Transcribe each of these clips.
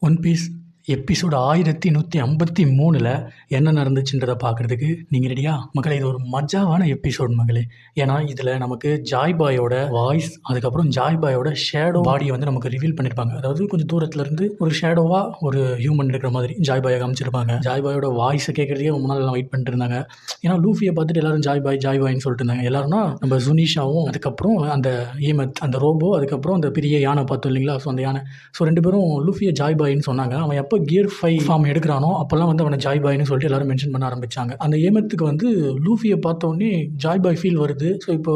One piece episode 1153 என்ன நடந்துச்சுன்றதை பார்க்குறதுக்கு நீங்கள் ரெடியா மகளே? இது ஒரு மஜாவான எபிசோட் மகளே. ஏன்னா இதில் நமக்கு ஜாய் பாயோட வாய்ஸ், அதுக்கப்புறம் ஜாய் பாயோட ஷேடோ பாடியை வந்து நமக்கு ரிவீல் பண்ணியிருப்பாங்க. அதாவது கொஞ்சம் தூரத்துலேருந்து ஒரு ஷேடோவாக ஒரு ஹியூமன் இருக்கிற மாதிரி ஜாய் பாயை காமிச்சிருப்பாங்க. ஜாய் பாயோட வாய்ஸை கேட்குறதுக்கே ரொம்ப நாள் எல்லாம் வெயிட் பண்ணிட்டு இருந்தாங்க. ஏன்னா லூஃபியை பார்த்துட்டு எல்லாரும் ஜாய் பாய்னு சொல்லிட்டு இருந்தாங்க. எல்லாரும்னா நம்ம சுனிஷாவும், அதுக்கப்புறம் அந்த ஈமத் அந்த ரோபோ, அதுக்கப்புறம் அந்த பெரிய யானை பார்த்தோம் இல்லைங்களா? ஸோ அந்த யானை, ஸோ ரெண்டு பேரும் லூஃபியை ஜாய் பாய்னு சொன்னாங்க. அவன் எப்போ கியர் 5 ஃபார்ம் எடுக்கிறானோ அப்போல்லாம் வந்து அவனை ஜாய் பாய்னு சொல்லிட்டு எல்லாரும் மென்ஷன் பண்ண ஆரம்பிச்சாங்க. அந்த ஏமத்துக்கு வந்து லூஃபியை பார்த்தோன்னே ஜாய் பாய் ஃபீல் வருது. ஸோ இப்போ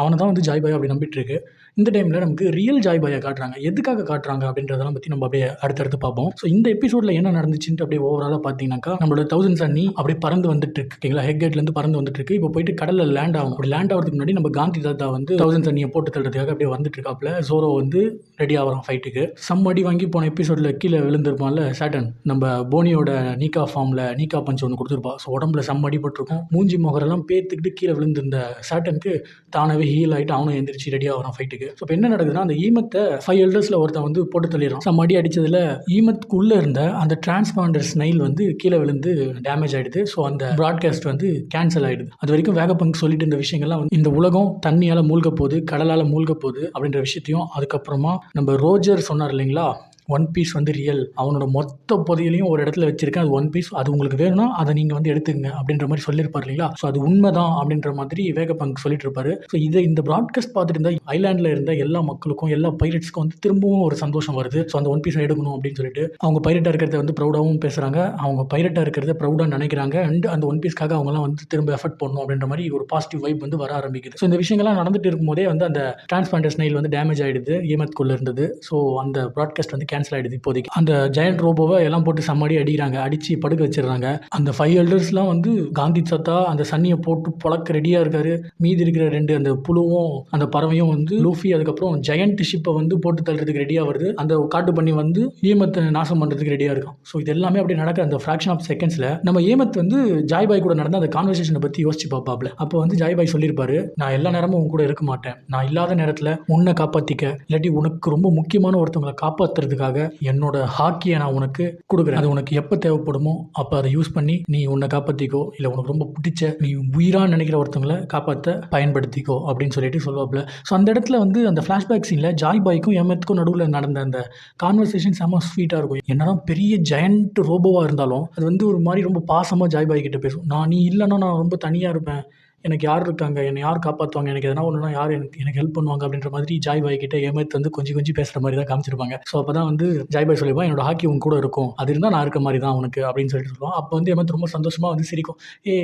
அவனை தான் வந்து ஜாய் பாய் அப்படி நம்பிட்டு இருக்கு. இந்த டைமில் நமக்கு ரியல் ஜாய் பாயை காட்டுறாங்க. எதுக்காக காட்டுறாங்க அப்படின்றதெல்லாம் பற்றி நம்ம அப்படியே அடுத்தடுத்து பார்ப்போம். ஸோ இந்த எபிசோடில் என்ன நடந்துச்சுன்ட்டு அப்படியே ஓவராலாக பார்த்தீங்கன்னாக்கா, நம்மளோட 1000 சன்னி அப்படியே பறந்து வந்துட்டு இருக்கு. ஓகேங்களா? ஹெட்கேட்லேருந்து பறந்து வந்துட்டு இருக்கு. இப்போ போயிட்டு கடலில் லேண்ட் ஆகும். அப்படி லேண்ட் ஆகிறதுக்கு முன்னாடி நம்ம காந்தி தாத்தா வந்து 1000 சன்னியை போட்டு தள்ளுறதுக்காக அப்படியே வந்துட்டு இருக்காப்புல. ஜோரோ வந்து ரெடி ஆகிறான் ஃபைட்டுக்கு. அடி வாங்கி போன எபிசோடில் கீழே விழுந்திருப்பான்ல சாட்டன், நம்ம போனியோட நீக்கா ஃபார்மில் நீக்கா பஞ்ச் ஒன்று கொடுத்துருப்பா. ஸோ உடம்புல அடி போட்டிருக்கும். மூஞ்சி முகரெல்லாம் பேத்துக்கிட்டு கீழே விழுந்திருந்த சாட்டனுக்கு தானாகவே ஹீல் ஆகிட்டு அவனும் எந்திரிச்சு ரெடி ஆகிறான் ஃபைட்டுக்கு. ஸோ இப்போ என்ன நடக்குதுன்னா, அந்த ஈமத்தை 5 எல்டர்ஸில் ஒருத்தன் வந்து போட்டு தள்ளிடுறான். அடி அடித்ததில் ஈமத்துக்குள்ளே இருந்த அந்த டிரான்ஸ்பாண்டர் ஸ்னைல் வந்து கீழே விழுந்து டேமேஜ் ஆகிடுது. ஸோ அந்த ப்ராட்காஸ்ட் வந்து கேன்சல் ஆகிடுது. அது வரைக்கும் வேகப்பங்க் சொல்லிட்டு இந்த விஷயங்கள்லாம் வந்து இந்த உலகம் தண்ணியால் மூழ்க போகுது, கடலால் மூழ்க போகுது அப்படின்ற விஷயத்தையும், அதுக்கப்புறமா நம்ம ரோஜர் சொன்னார் இல்லைங்களா, ஒன் பீஸ் வந்து ரியல், அவனோட மொத்த பொதியிலையும் ஒரு இடத்துல வச்சிருக்கேன், அது ஒன் பீஸ், அது உங்களுக்கு வேணும்னா அதை நீங்கள் வந்து எடுத்துங்க அப்படின்ற மாதிரி சொல்லியிருப்பார் இல்லைங்களா? ஸோ அது உண்மைதான் அப்படின்ற மாதிரி வேகப்பங்க் சொல்லிட்டு இருப்பாரு. ஸோ இதை இந்த ப்ராட்காஸ்ட் பார்த்துட்டு இருந்தால் ஐலாண்டில் இருந்த எல்லா மக்களுக்கும், எல்லா பைரட்ஸ்க்கும் வந்து திரும்பவும் ஒரு சந்தோஷம் வருது. ஸோ அந்த ஒன் பீஸை எடுக்கணும் அப்படின்னு சொல்லிட்டு அவங்க பைரட்டாக இருக்கிறத வந்து ப்ரௌடாகவும் பேசுகிறாங்க, அவங்க பைரட்டாக இருக்கிறத ப்ரௌடாக நினைக்கிறாங்க. அண்ட் அந்த ஒன் பீஸ்க்காக அவங்கலாம் வந்து திரும்ப எஃபர்ட் பண்ணணும் அப்படின்ற மாதிரி ஒரு பாசிட்டிவ் வைப் வந்து வர ஆரம்பிக்குது. ஸோ இந்த விஷயங்கள்லாம் நடந்துட்டு இருக்கும்போதே வந்து அந்த டிரான்ஸ்பாண்டர் ஸ்னைல் வந்து டேமேஜ் ஆகிடுது ஈமத்துக்குள்ளே இருந்தது. ஸோ அந்த ப்ராட்காஸ்ட் வந்து கேன்சல் ஆகிடுது. இப்போதைக்கு அந்த ஜெயண்ட் ரோபோவை எல்லாம் போட்டு சம்மடி அடிக்கிறாங்க, அடிச்சு படுக்க வச்சிடறாங்க. அந்த 5 எல்டர்ஸ்லாம் வந்து காந்தி தாத்தா அந்த சன்னியை போட்டு பொழக்க ரெடியாக இருக்காரு. மீதி இருக்கிற 2 அந்த புழுவும் அந்த பறவையும் வந்து லூஃபி அதுக்கப்புறம் ஜெயண்ட் ஷிப்பை வந்து போட்டு தள்ளுறதுக்கு ரெடியாக வருது. அந்த காட்டு பண்ணி வந்து ஏமத்தை நாசம் பண்ணுறதுக்கு ரெடியாக இருக்கும். ஸோ இது எல்லாமே அப்படி நடக்கிற அந்த ஃப்ராக்ஷன் ஆஃப் செகண்ட்ஸில் நம்ம ஏமத் வந்து ஜாய் பாய் கூட நடந்த அந்த கான்வர்சேஷனை பற்றி யோசிச்சு பார்ப்பாப்ல. அப்போ வந்து ஜாய் பாய் சொல்லியிருப்பாரு, நான் எல்லா நேரமும் உன் கூட இருக்க மாட்டேன், நான் இல்லாத நேரத்தில் உன்னை காப்பாற்றிக்க, இல்லாட்டி உனக்கு ரொம்ப முக்கியமான ஒருத்தவங்களை காப்பாற்றுறதுக்காக என்னோட ஹாக்கியை நான் உனக்கு கொடுக்குறேன். அது உனக்கு எப்போ தேவைப்படுமோ அப்போ அதை யூஸ் பண்ணி நீ உன்னை காப்பாற்றிக்கோ, இல்லை உனக்கு ரொம்ப பிடிச்ச நீ உயிராக நினைக்கிற ஒருத்தவங்களை காப்பாற்ற பயன்படுத்திக்கோ அப்படின்னு சொல்லிட்டு சொல்லுவாப்புல. ஸோ அந்த இடத்துல வந்து அந்த ஃப்ளாஷ்பேக் சீனில் ஜாய் பாய்க்கும் எமத்துக்கும் நடுவில் நடந்த அந்த கான்வர்சேஷன் செம்ம ஸ்வீட்டாக இருக்கும். என்னதான் பெரிய ஜெயண்ட் ரோபோவாக இருந்தாலும் அது வந்து ஒரு மாதிரி ரொம்ப பாசமாக ஜாய் பாய் கிட்ட பேசும். நீ இல்லைன்னா நான் ரொம்ப தனியாக இருப்பேன், எனக்கு யார் இருக்காங்க, என்னை யார் காப்பாற்றுவாங்க, எனக்கு எதனா ஒன்றுனா யார் எனக்கு ஹெல்ப் பண்ணுவாங்க அப்படின்ற மாதிரி ஜாய் பாய் கிட்ட ஏமத் வந்து கொஞ்சம் பேசுகிற மாதிரி தான் காமிச்சிருப்பாங்க. ஸோ அப்போ தான் வந்து ஜாய் பாய் சொல்லிடுவான், என்னோட ஹாக்கி உன் கூட இருக்கும், அது இருந்தால் நான் இருக்க மாதிரி தான் உனக்கு அப்படின்னு சொல்லிட்டு சொல்லுவான். அப்போ வந்து ஏமத் ரொம்ப சந்தோஷமாக வந்து சிரிக்கும்,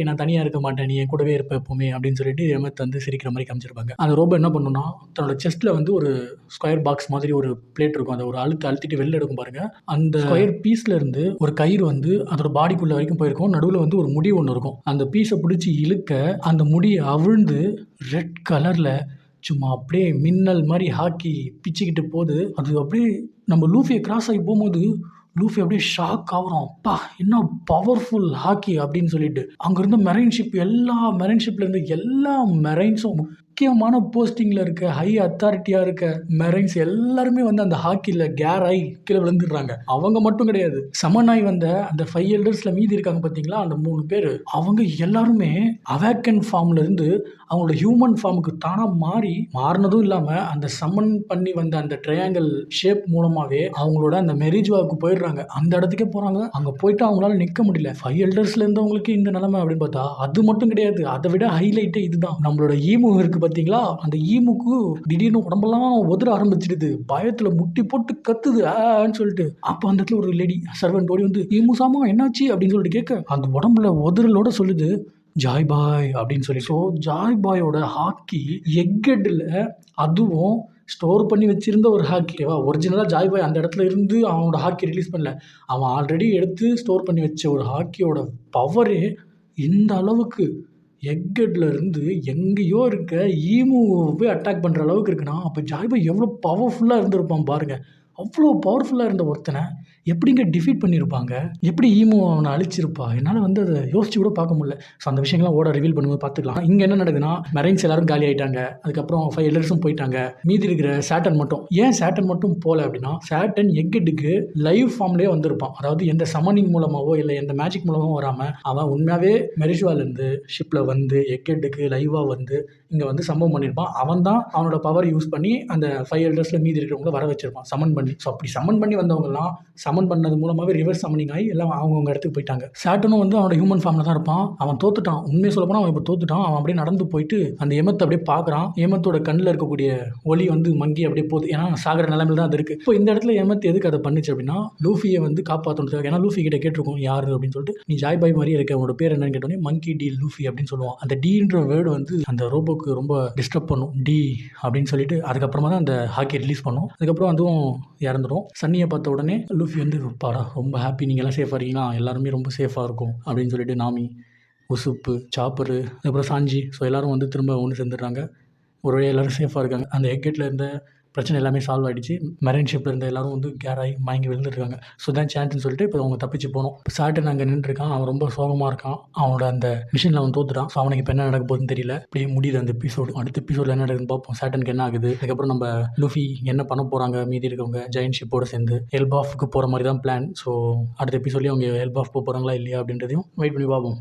நான் தனியாக இருக்க மாட்டேன், நீ என் கூடவே இருப்ப எப்பவுமே அப்படின்னு சொல்லிட்டு ஏமத் வந்து சிரிக்கிற மாதிரி காமிச்சிருப்பாங்க. அந்த ரோபோ என்ன பண்ணுன்னா, தன்னோட செஸ்ட்டில் வந்து ஒரு ஸ்கொயர் பாக்ஸ் மாதிரி ஒரு பிளேட் இருக்கும், அதை ஒரு அழுத்திட்டு வெளில எடுக்கும் பாருங்க. அந்த ஸ்கொயர் பீஸ்ல இருந்து ஒரு கயிறு வந்து அதோட பாடிக்குள்ள வரைக்கும் போயிருக்கும். நடுவில் வந்து ஒரு முடி ஒன்று இருக்கும். அந்த பீஸை பிடிச்சி இழுக்க அந்த முடியை அவிழ்ந்து ரெட் கலர்ல சும்மா அப்படியே மின்னல் மாதிரி ஹாக்கி பிச்சுக்கிட்டு போகுது. அது அப்படியே நம்ம லூஃபியை கிராஸ் ஆகி போகும்போது லூஃபி அப்படியே ஷாக் ஆகிறோம், அப்பா என்ன பவர்ஃபுல் ஹாக்கி அப்படின்னு சொல்லிட்டு. அங்கேருந்து மெரைன்ஷிப், எல்லா மெரைன்ஷிப்லேருந்து எல்லா மெரைன்ஸும் முக்கியமான போஸ்டிங்கில் இருக்க ஹை அத்தாரிட்டியாக இருக்க மெரைன்ஸ் எல்லாருமே வந்து அந்த ஹாக்கியில் கேர் ஆகி கீழே விழுந்துடுறாங்க. அவங்க மட்டும் கிடையாது, சமனாய் வந்த அந்த 5 எல்டர்ஸில் மீதி இருக்காங்க பார்த்தீங்களா, அந்த 3 பேர், அவங்க எல்லாருமே அவேக்கன் ஃபார்ம்ல இருந்து அவங்களோட ஹியூமன் ஃபார்முக்கு தானாக மாறினதும் இல்லாமல் அந்த சமன் பண்ணி வந்த அந்த ட்ரையாங்கிள் ஷேப் மூலமாகவே அவங்களோட அந்த மெரிஜ்வாவுக்கு போயிடுறாங்க. அந்த இடத்துக்கே போகிறாங்க. அங்கே போயிட்டு அவங்களால நிற்க முடியல. 5 எல்டர்ஸ்ல இருந்தவங்களுக்கு இந்த நிலைமை அப்படின்னு பார்த்தா அது மட்டும் கிடையாது, அதை விட ஹைலைட்டே இதுதான். நம்மளோட ஈமு இருக்கு பார்த்தீங்களா, அந்த ஈமுக்கு திடீர்னு உடம்பெல்லாம் உதற ஆரம்பிச்சிடுது, பயத்துல முட்டி போட்டு கத்துது ஆன்னு சொல்லிட்டு. அப்போ அந்த இடத்துல ஒரு லேடி சர்வெண்ட் ஓடி வந்து, ஈமு சாமா என்னாச்சு அப்படின்னு சொல்லிட்டு கேட்க, அந்த உடம்புல உதறலோட சொல்லுது ஜாய் பாய் அப்படின்னு சொல்லி. ஸோ ஜாய் பாயோட ஹாக்கி எக்கெட்டில், அதுவும் ஸ்டோர் பண்ணி வச்சிருந்த ஒரு ஹாக்கிவா, ஒரிஜினலாக ஜாய் பாய் அந்த இடத்துல இருந்து அவனோட ஹாக்கி ரிலீஸ் பண்ணல, அவன் ஆல்ரெடி எடுத்து ஸ்டோர் பண்ணி வச்ச ஒரு ஹாக்கியோட பவரே இந்த அளவுக்கு எக்கெட்ல இருந்து எங்கேயோ இருக்க ஈமு போய் அட்டாக் பண்ணுற அளவுக்கு இருக்குன்னா, அப்போ ஜாய் பாய் எவ்வளோ பவர்ஃபுல்லாக இருந்திருப்பான் பாருங்க. அவ்வளோ பவர்ஃபுல்லாக இருந்த ஒருத்தனை எப்படிங்க டிஃபீட் பண்ணியிருப்பாங்க? எப்படி ஈமோ அவனை அழிச்சிருப்பா? என்னால் வந்து அதை யோசிச்சு கூட பார்க்க முடியல. ஸோ அந்த விஷயங்கள்லாம் ஓட ரிவீல் பண்ணும்போது பார்த்துக்கலாம். இங்கே என்ன நடக்குதுன்னா, மெரைன்ஸ் எல்லாரும் காலி ஆயிட்டாங்க. அதுக்கப்புறம் 5 எல்லர்ஸும் போயிட்டாங்க. மீதி இருக்கிற சேட்டன் மட்டும். ஏன் சேட்டன் மட்டும் போல அப்படின்னா, சேட்டன் எக்கெட்டுக்கு லைவ் ஃபார்ம்லேயே வந்திருப்பான். அதாவது எந்த சம்மனிங் மூலமாவோ இல்லை எந்த மேஜிக் மூலமாவோ வராமல் அவன் உண்மையாகவே மெரிஜுவாலேருந்து ஷிப்பில் வந்து எக்கெட்டுக்கு லைவாக வந்து இங்கே வந்து சம்பவம் பண்ணியிருப்பான். அவன் தான் அவனோட பவர் யூஸ் பண்ணி அந்த 5 எல்டர்ஸில் மீதி இருக்கிறவங்கள வர வச்சிருப்பான் சமன் பண்ணி. ஸோ அப்படி சமன் பண்ணி வந்தவங்கலாம் சமன் பண்ணது மூலமாகவே ரிவர்ஸ் சமனிங் ஆகி எல்லாம் அவங்கவுங்க இடத்துக்கு போயிட்டாங்க. சேட்டனும் வந்து அவனோட ஹியூமன் ஃபார்மில் தான் இருப்பான். அவன் தோத்துட்டான். உண்மையை சொல்ல போனால் அவன் இப்போ தோத்துட்டான். அவன் அப்படியே நடந்து போயிட்டு அந்த எமத்தை அப்படியே பார்க்குறான். எமத்தோட கண்ணில் இருக்கக்கூடிய ஒளி வந்து மங்கி அப்படியே போகுது. ஏன்னா சாகிற நிலைமையில் தான் அது இருக்குது. இப்போ இந்த இடத்துல எமத்து எதுக்கு அதை பண்ணுச்சு அப்படின்னா, லூஃபியை வந்து காப்பாற்றணும். ஏன்னா லூஃபி கிட்ட கேட்டிருக்கோம் யார் அப்படின்னு சொல்லிட்டு, நீ ஜாய் பாய் மாதிரி இருக்க, உன்னோட பேர் என்னன்னு கேட்டோன்னே மங்கி டி லூஃபி அப்படின்னு சொல்லுவான். அந்த டீன்ற வேர்டு வந்து அந்த ரோபோக்கு ரொம்ப டிஸ்டர்ப் பண்ணும். டி அப்படின்னு சொல்லிட்டு அதுக்கப்புறமா தான் அந்த ஹாக்கி ரிலீஸ் பண்ணும். அதுக்கப்புறம் அதுவும் இறந்துடும். சன்னியை பார்த்த உடனே லூஃபி வந்து பாடா ரொம்ப ஹாப்பி, நீங்கள் எல்லாம் சேஃபாக இருக்கீங்கன்னா எல்லாருமே ரொம்ப சேஃபாக இருக்கும் அப்படின்னு சொல்லிட்டு நாமி, உசுப்பு, சாப்பரு, அதுக்கப்புறம் சாஞ்சி, ஸோ எல்லோரும் வந்து திரும்ப ஒன்று சேர்ந்துடுறாங்க. ஒரு வழியாக எல்லோரும் சேஃபாக இருக்காங்க. அந்த எக்கெட்டில் இருந்த பிரச்சனை எல்லாமே சால்வ் ஆகிடுச்சு. மெரைன் ஷிப்பில் இருந்த எல்லாரும் வந்து கேராகி மயங்கி விழுந்துருக்காங்க. ஸோ தான் சான்ஸ்னு சொல்லிட்டு இப்போ அவங்க தப்பிச்சு போனோம். இப்போ சாட்டன் அங்கே நின்றுருக்கான். அவன் ரொம்ப சோகமாக இருக்கான். அவனோட அந்த மிஷினில் அவன் தோத்துட்டான். ஸோ அவனுக்கு இப்போ என்ன நடக்க போகுதுன்னு தெரியல. இப்படியே முடியுது அந்த எபிசோடு. அடுத்த எபிசோடில் என்ன நடக்குதுன்னு பார்ப்போம். சாட்டனுக்கு என்ன ஆகுது, அதுக்கப்புறம் நம்ம லூஃபி என்ன பண்ண போகிறாங்க மீதி இருக்கவங்க ஜெயின் ஷிப்போடு சேர்ந்து எல்பாஃப்க்கு போகிற மாதிரி தான் பிளான். ஸோ அடுத்த எபிசோட்லேயே அவங்க எல்பாஃப் போகிறாங்களா இல்லையா அப்படின்றதையும் வெயிட் பண்ணி பார்ப்போம்.